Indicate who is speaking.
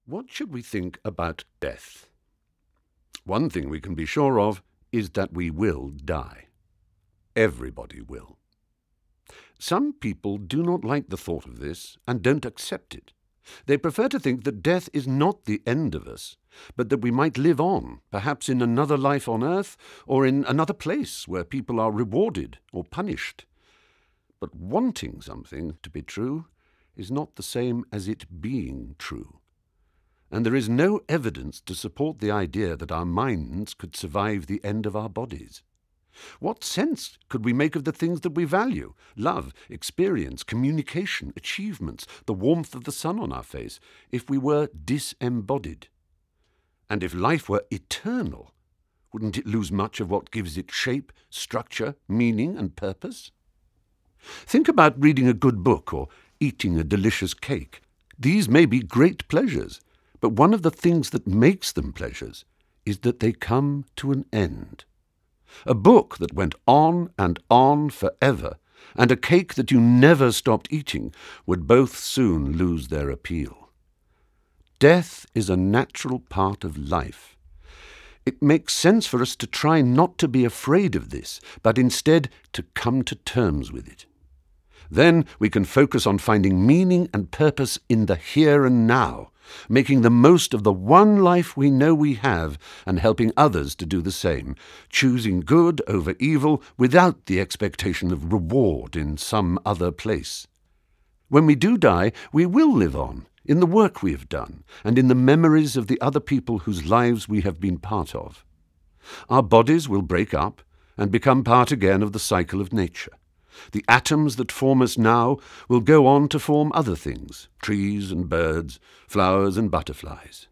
Speaker 1: What should we think about death? One thing we can be sure of is that we will die. Everybody will. Some people do not like the thought of this and don't accept it. They prefer to think that death is not the end of us, but that we might live on, perhaps in another life on earth or in another place where people are rewarded or punished. But wanting something to be true is not the same as it being true. And there is no evidence to support the idea that our minds could survive the end of our bodies. What sense could we make of the things that we value? Love, experience, communication, achievements, the warmth of the sun on our face, if we were disembodied? And if life were eternal, wouldn't it lose much of what gives it shape, structure, meaning, and purpose? Think about reading a good book or eating a delicious cake. These may be great pleasures, but one of the things that makes them pleasures is that they come to an end. A book that went on forever, and a cake that you never stopped eating would both soon lose their appeal. Death is a natural part of life. It makes sense for us to try not to be afraid of this, but instead to come to terms with it. Then we can focus on finding meaning and purpose in the here and now, making the most of the one life we know we have and helping others to do the same, choosing good over evil without the expectation of reward in some other place. When we do die, we will live on, in the work we have done, and in the memories of the other people whose lives we have been part of. Our bodies will break up and become part again of the cycle of nature. The atoms that form us now will go on to form other things, trees and birds, flowers and butterflies.